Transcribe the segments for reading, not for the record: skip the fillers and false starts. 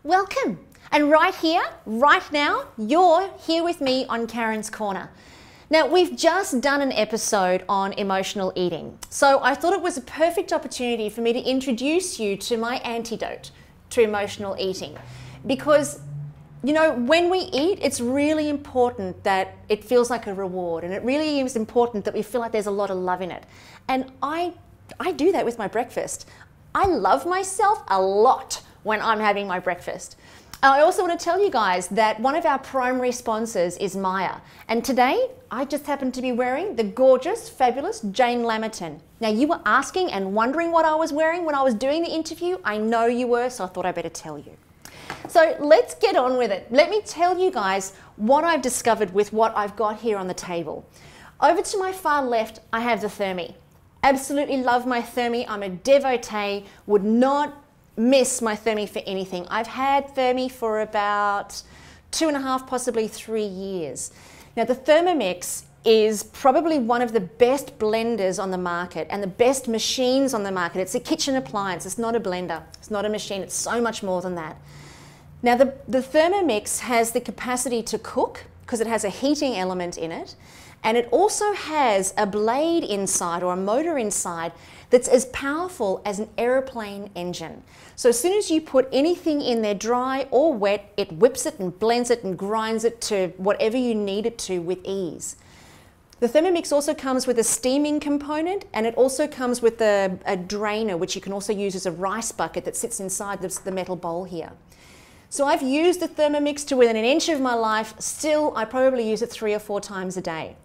Welcome. And right here, right now, you're here with me on Karen's Corner. Now, we've just done an episode on emotional eating, so I thought it was a perfect opportunity for me to introduce you to my antidote to emotional eating. Because, you know, when we eat, it's really important that it feels like a reward, and it really is important that we feel like there's a lot of love in it. And I do that with my breakfast. I love myself a lot when I'm having my breakfast. I also want to tell you guys that one of our primary sponsors is Maya. And today, I just happen to be wearing the gorgeous, fabulous Jane Lamerton. Now, you were asking and wondering what I was wearing when I was doing the interview. I know you were, so I thought I'd better tell you. So let's get on with it. Let me tell you guys what I've discovered with what I've got here on the table. Over to my far left, I have the Thermi. Absolutely love my Thermi. I'm a devotee, would not miss my Thermi for anything. I've had Thermi for about 2.5, possibly 3 years. Now the Thermomix is probably one of the best blenders on the market and the best machines on the market. It's a kitchen appliance, it's not a blender, it's not a machine, it's so much more than that. Now the Thermomix has the capacity to cook because it has a heating element in it, and it also has a blade inside or a motor inside that's as powerful as an aeroplane engine. So as soon as you put anything in there, dry or wet, it whips it and blends it and grinds it to whatever you need it to with ease. The Thermomix also comes with a steaming component, and it also comes with a drainer, which you can also use as a rice bucket that sits inside the metal bowl here. So I've used the Thermomix to within an inch of my life. Still, I probably use it 3 or 4 times a day.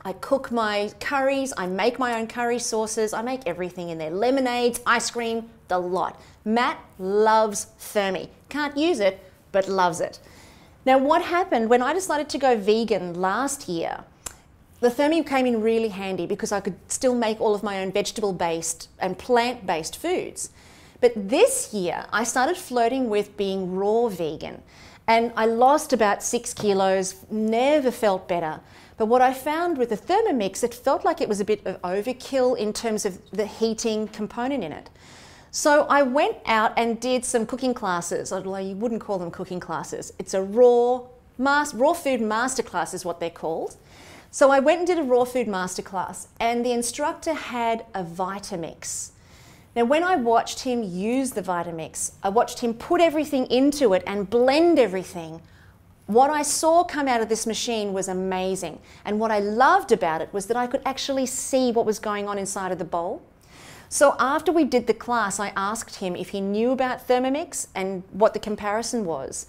I cook my curries, I make my own curry sauces, I make everything in there. Lemonades, ice cream, the lot. Matt loves Thermi. Can't use it, but loves it. Now what happened when I decided to go vegan last year, the Thermi came in really handy because I could still make all of my own vegetable-based and plant-based foods. But this year, I started flirting with being raw vegan, and I lost about 6 kilos, never felt better. But what I found with the Thermomix, it felt like it was a bit of overkill in terms of the heating component in it. So I went out and did some cooking classes, although you wouldn't call them cooking classes. It's a raw food masterclass is what they're called. So I went and did a raw food masterclass, and the instructor had a Vitamix. Now, when I watched him use the Vitamix, I watched him put everything into it and blend everything. What I saw come out of this machine was amazing. And what I loved about it was that I could actually see what was going on inside of the bowl. So after we did the class, I asked him if he knew about Thermomix and what the comparison was.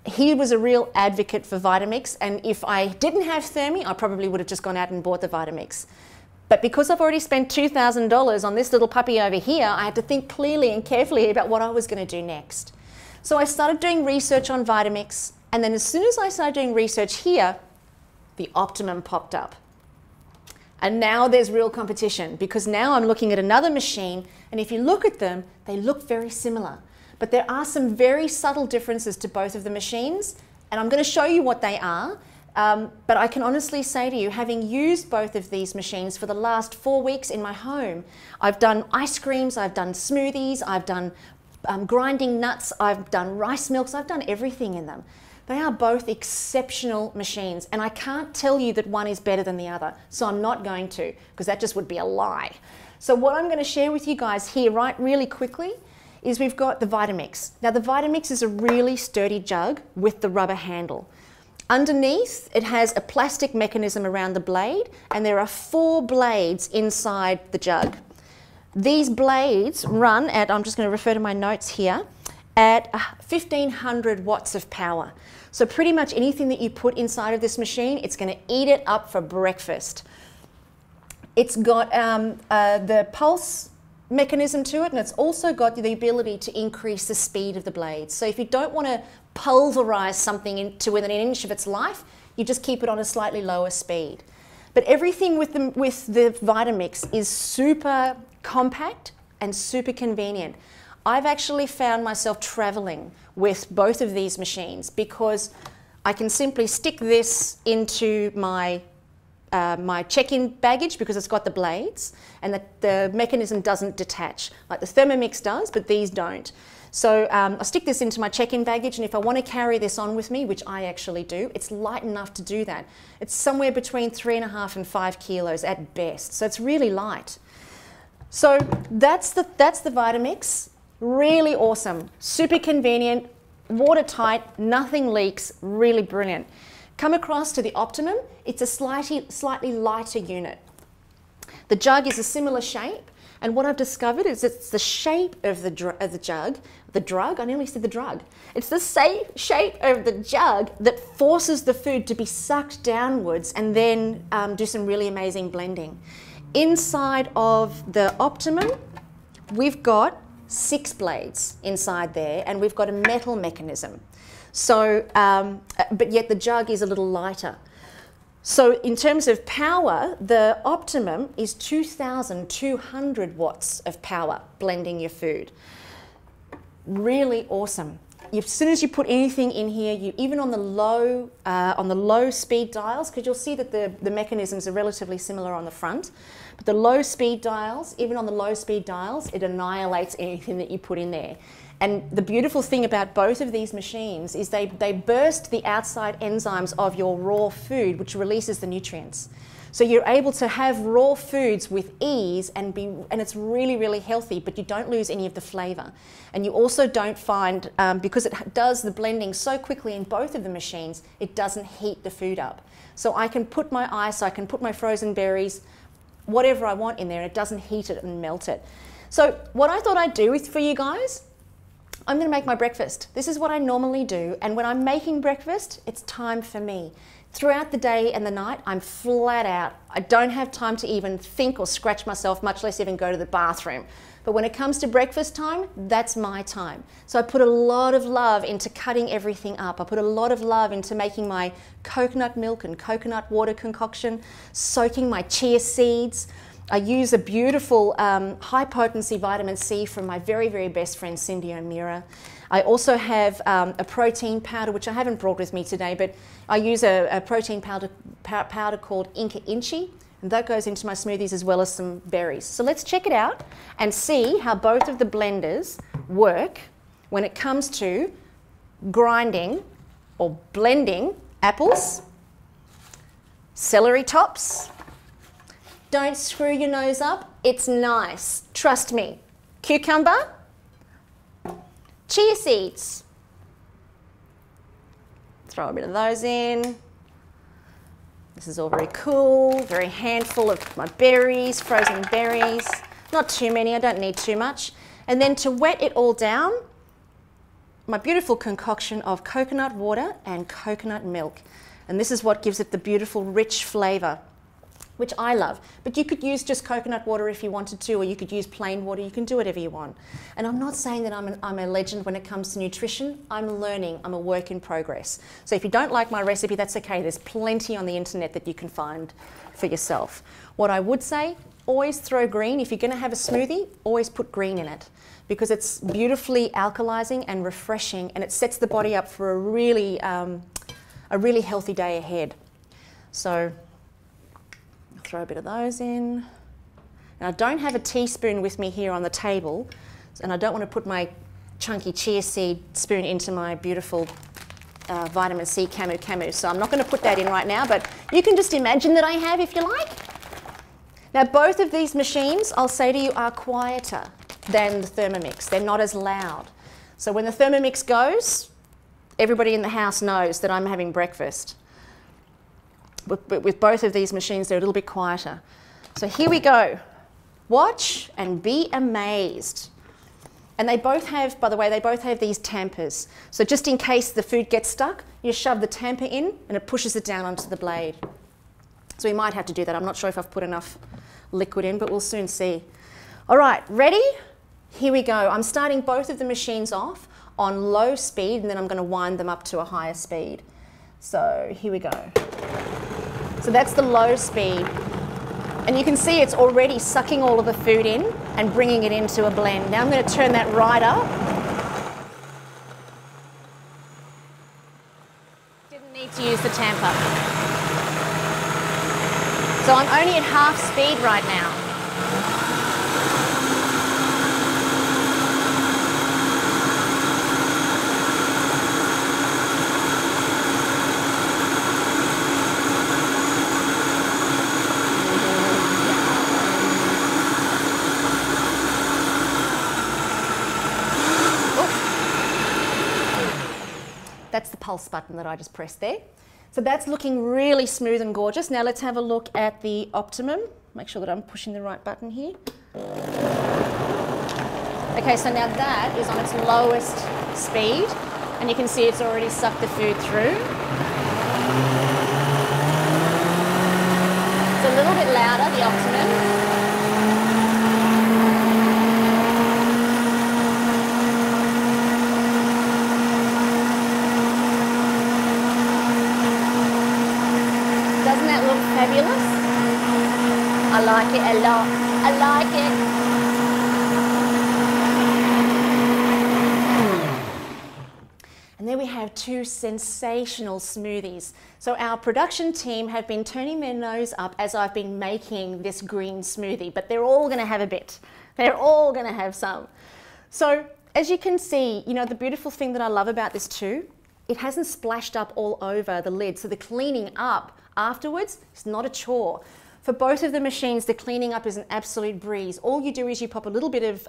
He was a real advocate for Vitamix, and if I didn't have Thermi, I probably would have just gone out and bought the Vitamix. But because I've already spent $2,000 on this little puppy over here, I had to think clearly and carefully about what I was going to do next. So I started doing research on Vitamix, and then as soon as I started doing research here, the Optimum popped up. And now there's real competition, because now I'm looking at another machine, and if you look at them, they look very similar. But there are some very subtle differences to both of the machines, and I'm going to show you what they are. But I can honestly say to you, having used both of these machines for the last 4 weeks in my home, I've done ice creams, I've done smoothies, I've done grinding nuts, I've done rice milks, I've done everything in them. They are both exceptional machines, and I can't tell you that one is better than the other, so I'm not going to, because that just would be a lie. So what I'm going to share with you guys here really quickly is we've got the Vitamix. Now the Vitamix is a really sturdy jug with the rubber handle. Underneath, it has a plastic mechanism around the blade, and there are 4 blades inside the jug. These blades run at, I'm just going to refer to my notes here, at 1500 watts of power. So pretty much anything that you put inside of this machine, it's going to eat it up for breakfast. It's got the pulse mechanism to it, and it's also got the ability to increase the speed of the blades. So if you don't want to pulverize something to within an inch of its life, you just keep it on a slightly lower speed. But everything with the Vitamix is super compact and super convenient. I've actually found myself traveling with both of these machines because I can simply stick this into my my check-in baggage because it's got the blades, and the mechanism doesn't detach like the Thermomix does, but these don't. So I stick this into my check-in baggage, and if I want to carry this on with me, which I actually do, it's light enough to do that. It's somewhere between 3.5 and 5 kilos at best, so it's really light. So that's the Vitamix. Really awesome, super convenient, watertight, nothing leaks, really brilliant. Come across to the Optimum. It's a slightly lighter unit. The jug is a similar shape, and what I've discovered is it's the shape of the drug, I nearly said the drug. It's the same shape of the jug that forces the food to be sucked downwards and then do some really amazing blending. Inside of the Optimum, we've got 6 blades inside there, and we've got a metal mechanism. So, but yet the jug is a little lighter. So in terms of power, the Optimum is 2,200 watts of power blending your food. Really awesome. As soon as you put anything in here, even on the low speed dials, because you'll see that the mechanisms are relatively similar on the front, but the low speed dials, even on the low speed dials, it annihilates anything that you put in there. And the beautiful thing about both of these machines is they burst the outside enzymes of your raw food, which releases the nutrients. So you're able to have raw foods with ease and it's really, really healthy, but you don't lose any of the flavor. And you also don't find, because it does the blending so quickly in both of the machines, it doesn't heat the food up. So I can put my ice, I can put my frozen berries, whatever I want in there, and it doesn't heat it and melt it. So what I thought I'd do for you guys, I'm going to make my breakfast. This is what I normally do, and when I'm making breakfast, it's time for me. Throughout the day and the night, I'm flat out. I don't have time to even think or scratch myself, much less even go to the bathroom. But when it comes to breakfast time, that's my time. So I put a lot of love into cutting everything up. I put a lot of love into making my coconut milk and coconut water concoction, soaking my chia seeds. I use a beautiful high potency vitamin C from my very, very best friend Cindy O'Meara. I also have a protein powder, which I haven't brought with me today, but I use a protein powder called Inca Inchi, and that goes into my smoothies as well as some berries. So let's check it out and see how both of the blenders work when it comes to grinding or blending apples, celery tops. Don't screw your nose up, it's nice, trust me. Cucumber, chia seeds. Throw a bit of those in. This is all very cool, very handful of my berries, frozen berries. Not too many, I don't need too much. And then to wet it all down, my beautiful concoction of coconut water and coconut milk. And this is what gives it the beautiful rich flavour, which I love. But you could use just coconut water if you wanted to, or you could use plain water. You can do whatever you want. And I'm not saying that I'm a legend when it comes to nutrition. I'm learning. I'm a work in progress. So if you don't like my recipe, that's okay. There's plenty on the internet that you can find for yourself. What I would say, always throw green. If you're going to have a smoothie, always put green in it, because it's beautifully alkalizing and refreshing, and it sets the body up for a really healthy day ahead. So throw a bit of those in. Now I don't have a teaspoon with me here on the table, and I don't want to put my chunky chia seed spoon into my beautiful vitamin C camu, so I'm not going to put that in right now, but you can just imagine that I have if you like. Now both of these machines, I'll say to you, are quieter than the Thermomix. They're not as loud. So when the Thermomix goes, everybody in the house knows that I'm having breakfast. But with both of these machines, they're a little bit quieter. So here we go. Watch and be amazed. And they both have, by the way, they both have these tampers. So just in case the food gets stuck, you shove the tamper in and it pushes it down onto the blade. So we might have to do that. I'm not sure if I've put enough liquid in, but we'll soon see. All right, ready? Here we go. I'm starting both of the machines off on low speed, and then I'm going to wind them up to a higher speed. So here we go. So that's the low speed. And you can see it's already sucking all of the food in and bringing it into a blend. Now I'm going to turn that right up. Didn't need to use the tamper. So I'm only at half speed right now. That's the pulse button that I just pressed there. So that's looking really smooth and gorgeous. Now let's have a look at the Optimum. Make sure that I'm pushing the right button here. Okay, so now that is on its lowest speed, and you can see it's already sucked the food through. It's a little bit louder, the Optimum. Doesn't that look fabulous? I like it a lot. I like it. And there we have two sensational smoothies. So our production team have been turning their nose up as I've been making this green smoothie, but they're all going to have a bit. They're all going to have some. So as you can see, you know, the beautiful thing that I love about this too, it hasn't splashed up all over the lid. So the cleaning up afterwards is not a chore. For both of the machines, the cleaning up is an absolute breeze. All you do is you pop a little bit of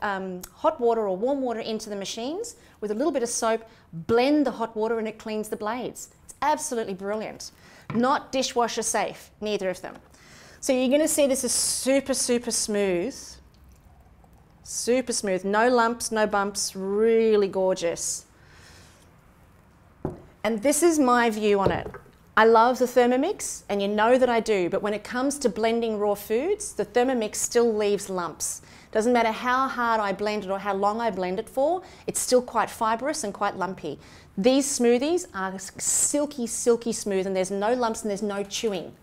hot water or warm water into the machines with a little bit of soap, blend the hot water, and it cleans the blades. It's absolutely brilliant. Not dishwasher safe, neither of them. So you're going to see this is super, super smooth. Super smooth. No lumps, no bumps, really gorgeous. And this is my view on it. I love the Thermomix, and you know that I do, but when it comes to blending raw foods, the Thermomix still leaves lumps. Doesn't matter how hard I blend it or how long I blend it for, it's still quite fibrous and quite lumpy. These smoothies are silky, silky smooth, and there's no lumps and there's no chewing.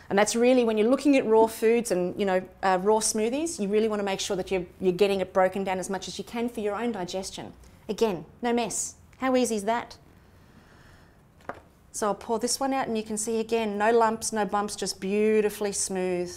And that's really, when you're looking at raw foods and, you know, raw smoothies, you really want to make sure that you're getting it broken down as much as you can for your own digestion. Again, no mess. How easy is that? So I'll pour this one out, and you can see again, no lumps, no bumps, just beautifully smooth.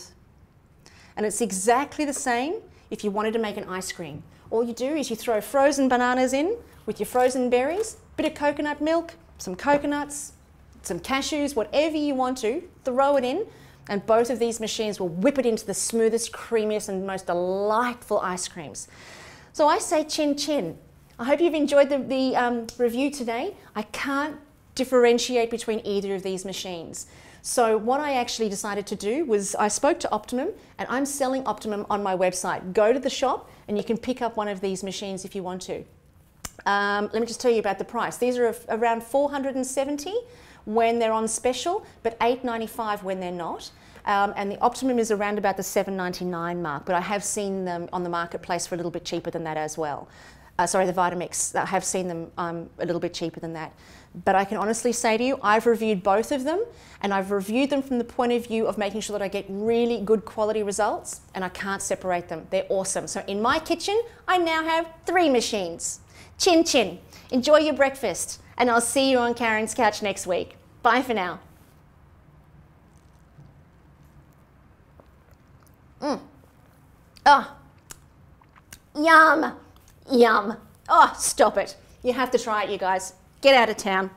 And it's exactly the same if you wanted to make an ice cream. All you do is you throw frozen bananas in with your frozen berries, bit of coconut milk, some coconuts, some cashews, whatever you want to, throw it in, and both of these machines will whip it into the smoothest, creamiest, and most delightful ice creams. So I say chin chin. I hope you've enjoyed the review today. I can't differentiate between either of these machines. So what I actually decided to do was I spoke to Optimum, and I'm selling Optimum on my website. Go to the shop and you can pick up one of these machines if you want to. Let me just tell you about the price. These are around $470 when they're on special, but $895 when they're not. And the Optimum is around about the $799 mark, but I have seen them on the marketplace for a little bit cheaper than that as well. Sorry, the Vitamix, I have seen them a little bit cheaper than that. But I can honestly say to you, I've reviewed both of them, and I've reviewed them from the point of view of making sure that I get really good quality results, and I can't separate them. They're awesome. So in my kitchen, I now have 3 machines. Chin chin. Enjoy your breakfast, and I'll see you on Karen's Couch next week. Bye for now. Oh, yum, yum. Oh, stop it. You have to try it, you guys. Get out of town.